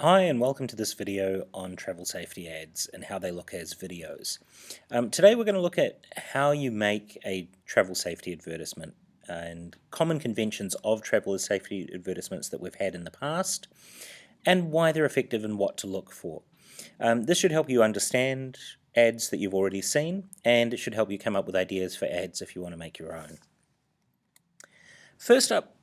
Hi and welcome to this video on travel safety ads and how they look as videos. Today we're going to look at how you make a travel safety advertisement and common conventions of travel safety advertisements that we've had in the past and why they're effective and what to look for. This should help you understand ads that you've already seen, and it should help you come up with ideas for ads if you want to make your own. First up,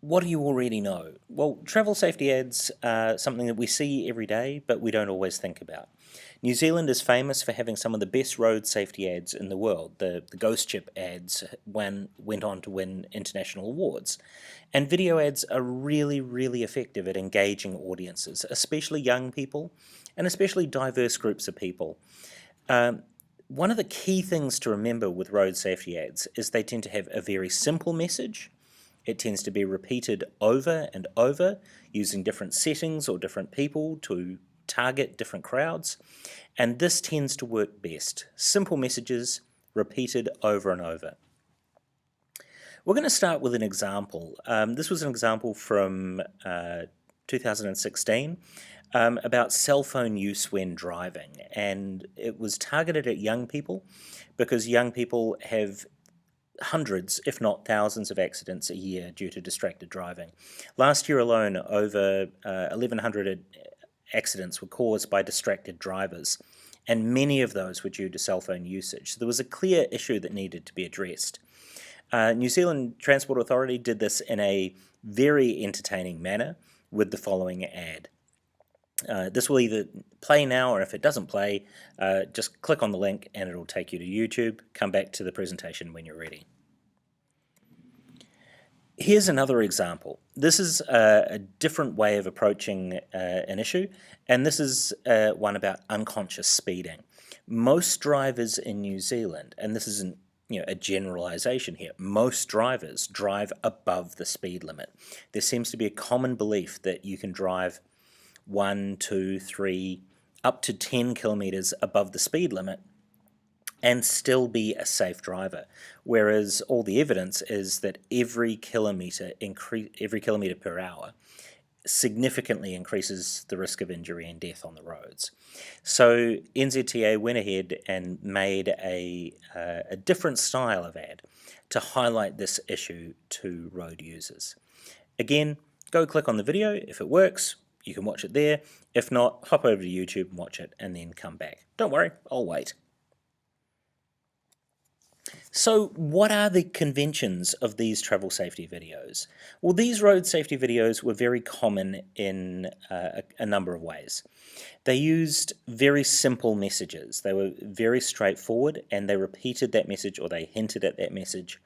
what do you already know? Well, travel safety ads are something that we see every day, but we don't always think about. New Zealand is famous for having some of the best road safety ads in the world. The ghost ship ads went on to win international awards. And video ads are really, really effective at engaging audiences, especially young people, and especially diverse groups of people. One of the key things to remember with road safety ads is they tend to have a very simple message. It tends to be repeated over and over using different settings or different people to target different crowds, and this tends to work best. Simple messages repeated over and over. We're going to start with an example. This was an example from 2016 about cell phone use when driving, and it was targeted at young people because young people have hundreds, if not thousands, of accidents a year due to distracted driving. Last year alone, over 1,100 accidents were caused by distracted drivers, and many of those were due to cell phone usage. So there was a clear issue that needed to be addressed. New Zealand Transport Authority did this in a very entertaining manner with the following ad. This will either play now, or if it doesn't play, just click on the link and it'll take you to YouTube. Come back to the presentation when you're ready. Here's another example. This is a different way of approaching an issue, and this is one about unconscious speeding. Most drivers in New Zealand, and this isn't a generalization here, most drivers drive above the speed limit. There seems to be a common belief that you can drive 1, 2, 3, up to 10 kilometers above the speed limit and still be a safe driver, whereas all the evidence is that every kilometer per hour significantly increases the risk of injury and death on the roads. So NZTA went ahead and made a different style of ad to highlight this issue to road users. Again, go click on the video. If it works, you can watch it there. If not, hop over to YouTube and watch it and then come back. Don't worry, I'll wait. So what are the conventions of these travel safety videos? Well, these road safety videos were very common in a number of ways. They used very simple messages. They were very straightforward, and they repeated that message, or they hinted at that message,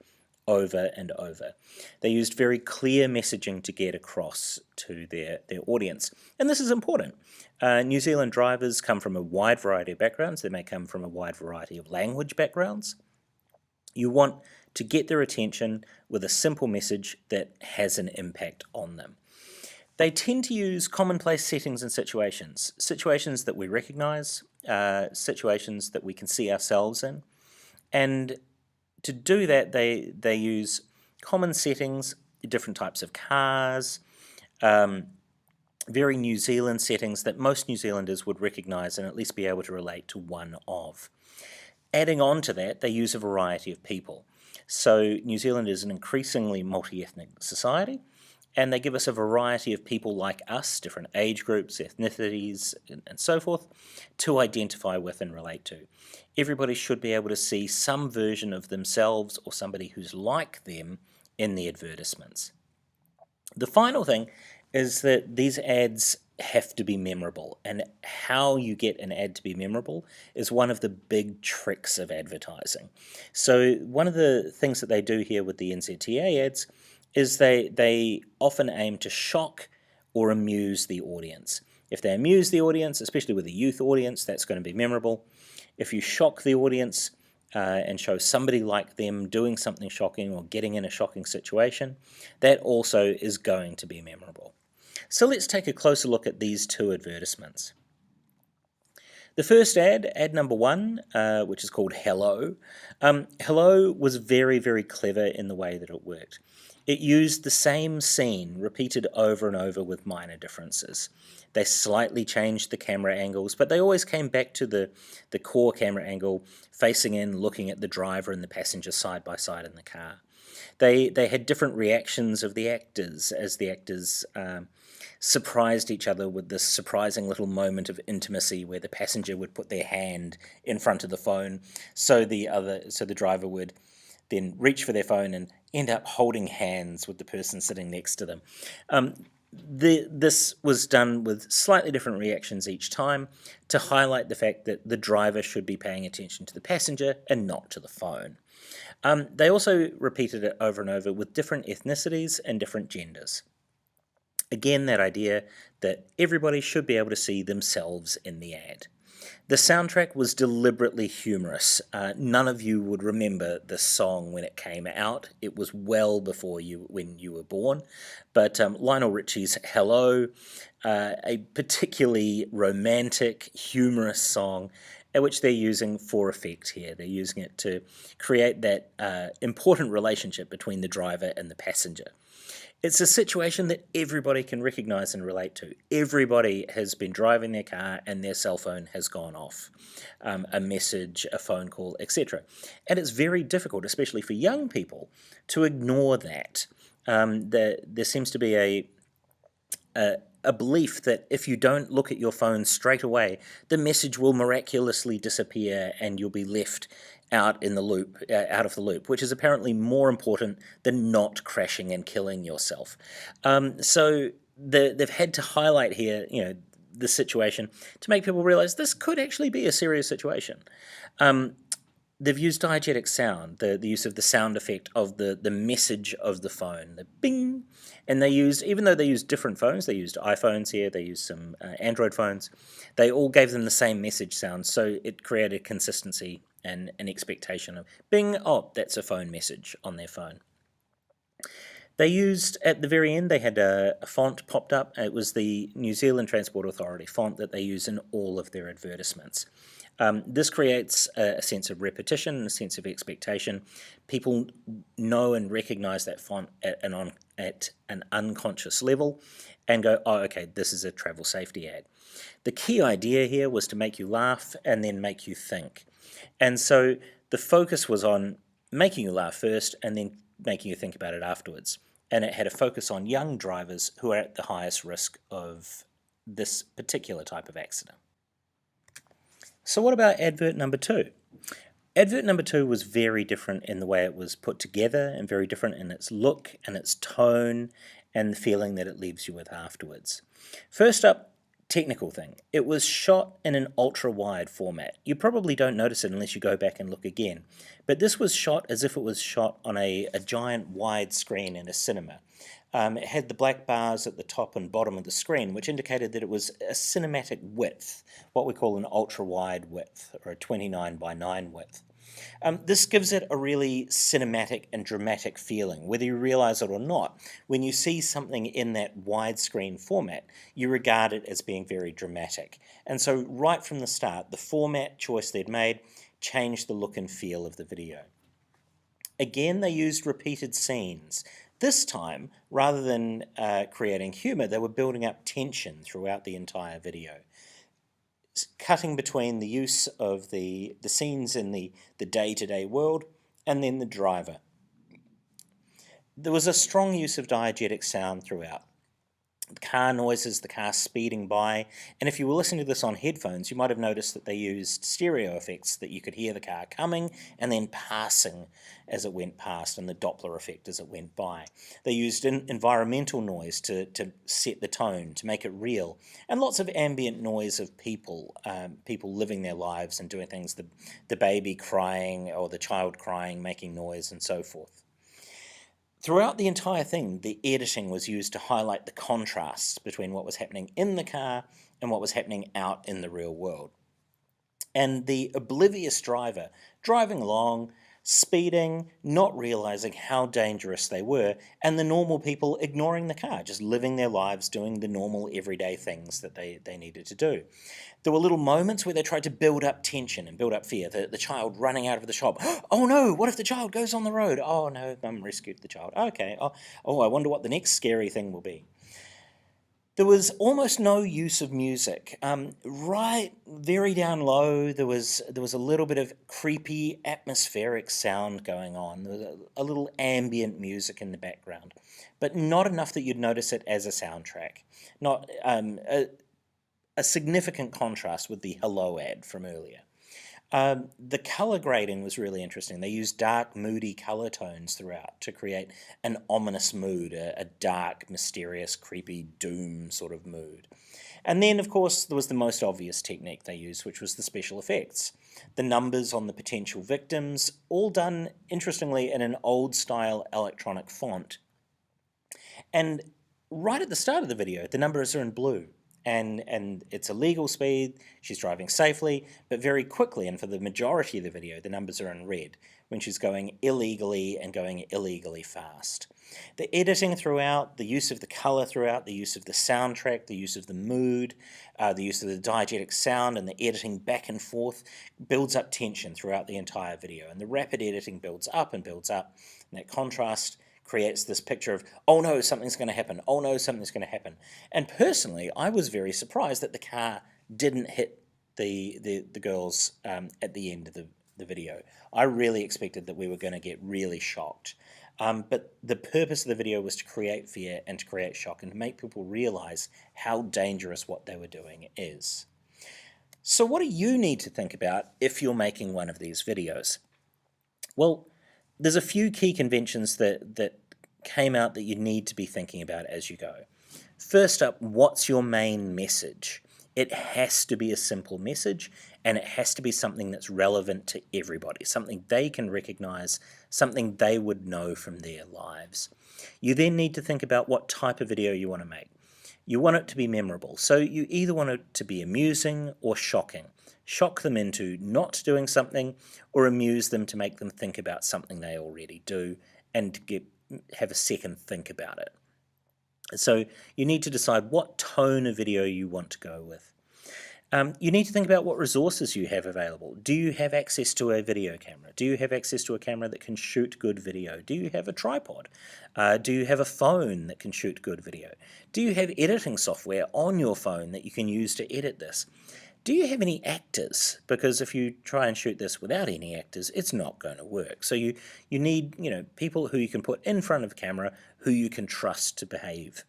over and over. They used very clear messaging to get across to their audience. And this is important. New Zealand drivers come from a wide variety of backgrounds. They may come from a wide variety of language backgrounds. You want to get their attention with a simple message that has an impact on them. They tend to use commonplace settings and situations that we recognize, situations that we can see ourselves in, and to do that, they use common settings, different types of cars, very New Zealand settings that most New Zealanders would recognise and at least be able to relate to one of. Adding on to that, they use a variety of people. So New Zealand is an increasingly multi-ethnic society, and they give us a variety of people like us, different age groups, ethnicities, and so forth, to identify with and relate to. Everybody should be able to see some version of themselves or somebody who's like them in the advertisements. The final thing is that these ads have to be memorable, and how you get an ad to be memorable is one of the big tricks of advertising. So one of the things that they do here with the NZTA ads is they often aim to shock or amuse the audience. If they amuse the audience, especially with a youth audience, that's going to be memorable. If you shock the audience and show somebody like them doing something shocking or getting in a shocking situation, that also is going to be memorable. So let's take a closer look at these two advertisements. The first ad number 1, which is called Hello. Hello was very, very clever in the way that it worked. It used the same scene repeated over and over with minor differences. They slightly changed the camera angles, but they always came back to the core camera angle, facing in, looking at the driver and the passenger side by side in the car. They had different reactions of the actors as the actors surprised each other with this surprising little moment of intimacy where the passenger would put their hand in front of the phone, so the driver would then reach for their phone and end up holding hands with the person sitting next to them. This was done with slightly different reactions each time to highlight the fact that the driver should be paying attention to the passenger and not to the phone. They also repeated it over and over with different ethnicities and different genders. Again, that idea that everybody should be able to see themselves in the ad. The soundtrack was deliberately humorous. None of you would remember this song when it came out. It was well before when you were born. But Lionel Richie's Hello, a particularly romantic, humorous song, which they're using for effect here. They're using it to create that important relationship between the driver and the passenger. It's a situation that everybody can recognise and relate to. Everybody has been driving their car and their cell phone has gone off. A message, a phone call, etc. And it's very difficult, especially for young people, to ignore that. There seems to be a belief that if you don't look at your phone straight away, the message will miraculously disappear and you'll be left out of the loop, which is apparently more important than not crashing and killing yourself. So they've had to highlight here, the situation to make people realize this could actually be a serious situation. They've used diegetic sound, the use of the sound effect of the message of the phone, the bing. And they used, even though they used different phones, they used iPhones here, they used some Android phones, they all gave them the same message sound, so it created consistency and an expectation of bing, oh, that's a phone message on their phone. They used, at the very end, they had a font popped up. It was the New Zealand Transport Authority font that they use in all of their advertisements. This creates a sense of repetition, a sense of expectation. People know and recognise that font at an unconscious level and go, oh, okay, this is a travel safety ad. The key idea here was to make you laugh and then make you think. And so the focus was on making you laugh first and then making you think about it afterwards. And it had a focus on young drivers who are at the highest risk of this particular type of accident. So what about advert number 2? Advert number 2 was very different in the way it was put together and very different in its look and its tone and the feeling that it leaves you with afterwards. First up, technical thing. It was shot in an ultra-wide format. You probably don't notice it unless you go back and look again. But this was shot as if it was shot on a giant wide screen in a cinema. It had the black bars at the top and bottom of the screen, which indicated that it was a cinematic width, what we call an ultra-wide width, or a 29 by 9 width. This gives it a really cinematic and dramatic feeling, whether you realize it or not. When you see something in that widescreen format, you regard it as being very dramatic. And so right from the start, the format choice they'd made changed the look and feel of the video. Again, they used repeated scenes. This time, rather than creating humour, they were building up tension throughout the entire video, cutting between the use of the scenes in the day-to-day world and then the driver. There was a strong use of diegetic sound throughout. The car noises, the car speeding by, and if you were listening to this on headphones, you might have noticed that they used stereo effects that you could hear the car coming and then passing as it went past, and the Doppler effect as it went by. They used environmental noise to set the tone, to make it real, and lots of ambient noise of people living their lives and doing things, the baby crying or the child crying, making noise, and so forth. Throughout the entire thing, the editing was used to highlight the contrasts between what was happening in the car and what was happening out in the real world. And the oblivious driver, driving along, speeding, not realizing how dangerous they were, and the normal people ignoring the car, just living their lives, doing the normal everyday things that they needed to do. There were little moments where they tried to build up tension and build up fear. The child running out of the shop. Oh no, what if the child goes on the road? Oh no, Mum rescued the child. Okay, oh, I wonder what the next scary thing will be. There was almost no use of music. Right, very down low, there was a little bit of creepy atmospheric sound going on. There was a little ambient music in the background, but not enough that you'd notice it as a soundtrack. Not a significant contrast with the Hello ad from earlier. The colour grading was really interesting. They used dark, moody colour tones throughout to create an ominous mood, a dark, mysterious, creepy, doom sort of mood. And then, of course, there was the most obvious technique they used, which was the special effects. The numbers on the potential victims, all done, interestingly, in an old-style electronic font. And right at the start of the video, the numbers are in blue. And it's a legal speed, she's driving safely, but very quickly, and for the majority of the video, the numbers are in red, when she's going illegally and going illegally fast. The editing throughout, the use of the colour throughout, the use of the soundtrack, the use of the mood, the use of the diegetic sound and the editing back and forth builds up tension throughout the entire video. And the rapid editing builds up, and that contrast creates this picture of, oh no, something's going to happen, oh no, something's going to happen. And personally, I was very surprised that the car didn't hit the girls at the end of the video. I really expected that we were going to get really shocked. But the purpose of the video was to create fear and to create shock and to make people realize how dangerous what they were doing is. So what do you need to think about if you're making one of these videos? Well, there's a few key conventions that came out that you need to be thinking about as you go. First up, what's your main message? It has to be a simple message, and it has to be something that's relevant to everybody, something they can recognize, something they would know from their lives. You then need to think about what type of video you want to make. You want it to be memorable, so you either want it to be amusing or shocking. Shock them into not doing something, or amuse them to make them think about something they already do and have a second think about it. So you need to decide what tone of video you want to go with. You need to think about what resources you have available. Do you have access to a video camera? Do you have access to a camera that can shoot good video? Do you have a tripod? Do you have a phone that can shoot good video? Do you have editing software on your phone that you can use to edit this? Do you have any actors? Because if you try and shoot this without any actors, it's not going to work. So you need people who you can put in front of a camera who you can trust to behave.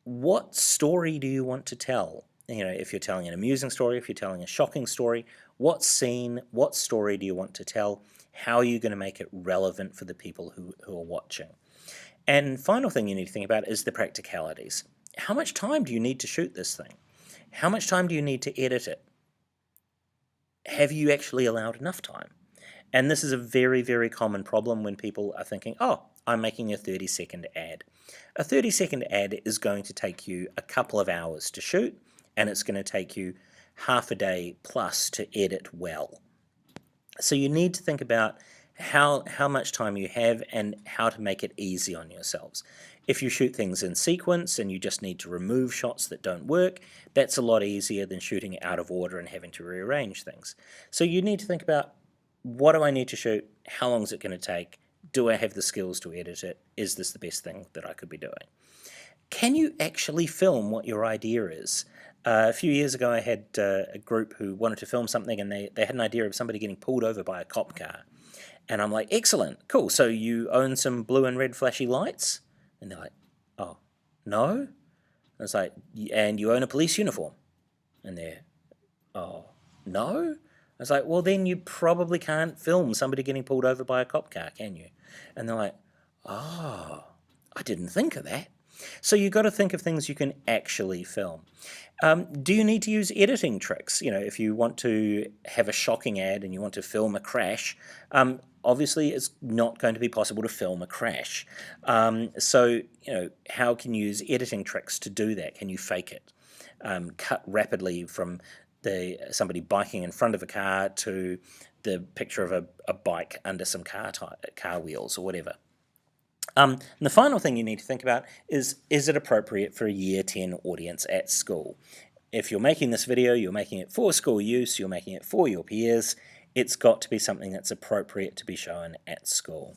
What story do you want to tell? If you're telling an amusing story, if you're telling a shocking story, what scene, what story do you want to tell? How are you going to make it relevant for the people who are watching? And final thing you need to think about is the practicalities. How much time do you need to shoot this thing? How much time do you need to edit it? Have you actually allowed enough time? And this is a very, very common problem when people are thinking, oh, I'm making a 30-second ad. A 30-second ad is going to take you a couple of hours to shoot, and it's going to take you half a day plus to edit well. So you need to think about how much time you have and how to make it easy on yourselves. If you shoot things in sequence and you just need to remove shots that don't work, that's a lot easier than shooting out of order and having to rearrange things. So you need to think about, what do I need to shoot? How long is it going to take? Do I have the skills to edit it? Is this the best thing that I could be doing? Can you actually film what your idea is? A few years ago I had a group who wanted to film something, and they had an idea of somebody getting pulled over by a cop car. And I'm like, excellent, cool, so you own some blue and red flashy lights? And they're like, oh, no? I was like, and you own a police uniform? And they're, oh, no? I was like, well, then you probably can't film somebody getting pulled over by a cop car, can you? And they're like, oh, I didn't think of that. So you've got to think of things you can actually film. Do you need to use editing tricks? If you want to have a shocking ad and you want to film a crash, obviously it's not going to be possible to film a crash. So how can you use editing tricks to do that? Can you fake it? Cut rapidly from somebody biking in front of a car to the picture of a bike under some car wheels or whatever. And the final thing you need to think about is it appropriate for a Year 10 audience at school? If you're making this video, you're making it for school use, you're making it for your peers, it's got to be something that's appropriate to be shown at school.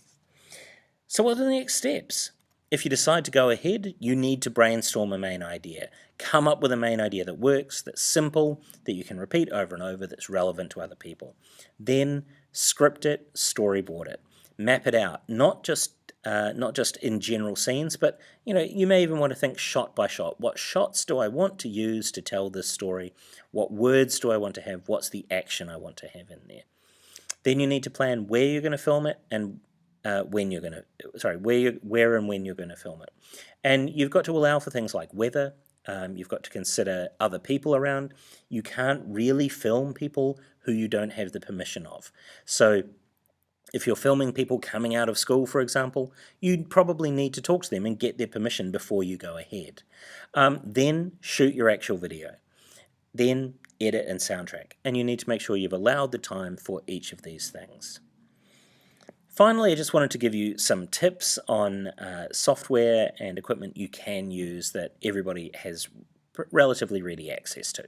So what are the next steps? If you decide to go ahead, you need to brainstorm a main idea. Come up with a main idea that works, that's simple, that you can repeat over and over, that's relevant to other people. Then script it, storyboard it, map it out, not just in general scenes, but you may even want to think shot by shot. What shots do I want to use to tell this story? What words do I want to have? What's the action I want to have in there? Then you need to plan where you're going to film it and when you're going to, where and when you're going to film it. And you've got to allow for things like weather. You've got to consider other people around. You can't really film people who you don't have the permission of. So if you're filming people coming out of school, for example, you'd probably need to talk to them and get their permission before you go ahead. Then shoot your actual video. Then edit and soundtrack. And you need to make sure you've allowed the time for each of these things. Finally, I just wanted to give you some tips on software and equipment you can use that everybody has relatively ready access to.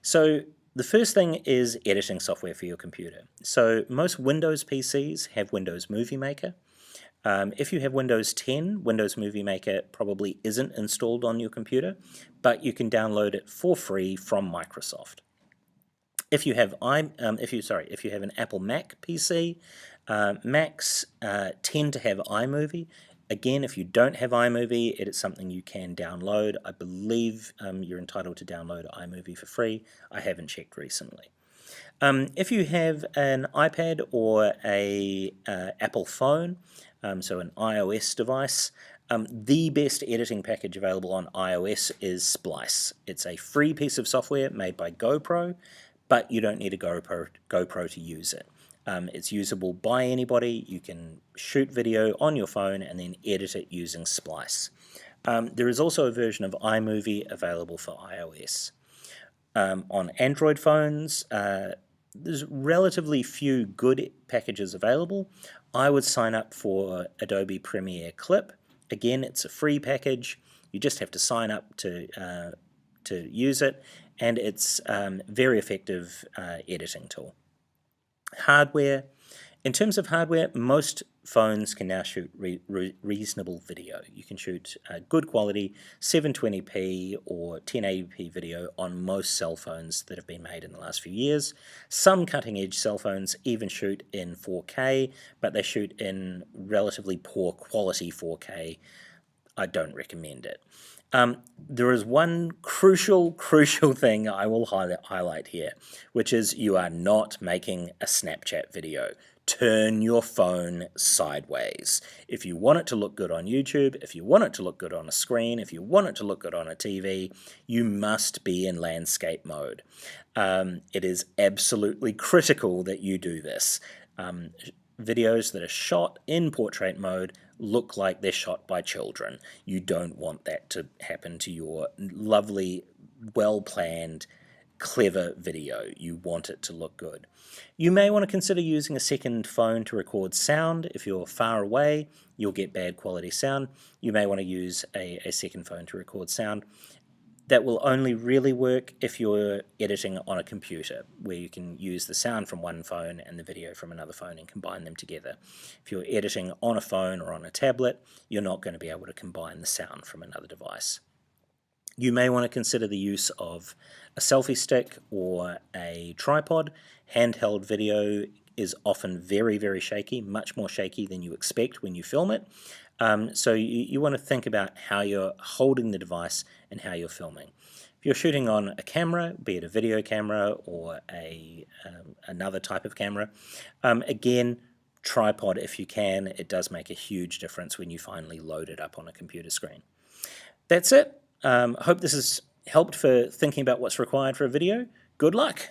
So the first thing is editing software for your computer. So most Windows PCs have Windows Movie Maker. If you have Windows 10, Windows Movie Maker probably isn't installed on your computer, but you can download it for free from Microsoft. If you have if you have an Apple Mac PC, Macs tend to have iMovie. Again, if you don't have iMovie, it is something you can download. I believe you're entitled to download iMovie for free. I haven't checked recently. If you have an iPad or a Apple phone, so an iOS device, the best editing package available on iOS is Splice. It's a free piece of software made by GoPro, but you don't need a GoPro to use it. It's usable by anybody. You can shoot video on your phone and then edit it using Splice. There is also a version of iMovie available for iOS. On Android phones, there's relatively few good packages available. I would sign up for Adobe Premiere Clip. Again, it's a free package. You just have to sign up to use it, and it's a very effective editing tool. Hardware. In terms of hardware, most phones can now shoot reasonable video. You can shoot good quality 720p or 1080p video on most cell phones that have been made in the last few years. Some cutting-edge cell phones even shoot in 4K, but they shoot in relatively poor quality 4K. I don't recommend it. There is one crucial thing I will highlight here, which is you are not making a Snapchat video. Turn your phone sideways. If you want it to look good on YouTube, if you want it to look good on a screen, if you want it to look good on a TV, you must be in landscape mode. It is absolutely critical that you do this. Videos that are shot in portrait mode look like they're shot by children. You don't want that to happen to your lovely, well-planned, clever video. You want it to look good. You may want to consider using a second phone to record sound. If you're far away, you'll get bad quality sound. You may want to use a second phone to record sound. That will only really work if you're editing on a computer, where you can use the sound from one phone and the video from another phone and combine them together. If you're editing on a phone or on a tablet, you're not going to be able to combine the sound from another device. You may want to consider the use of a selfie stick or a tripod. Handheld video is often very, very shaky, much more shaky than you expect when you film it. So you want to think about how you're holding the device and how you're filming. If you're shooting on a camera, be it a video camera or another type of camera, again, tripod if you can. It does make a huge difference when you finally load it up on a computer screen. That's it. I hope this has helped for thinking about what's required for a video. Good luck!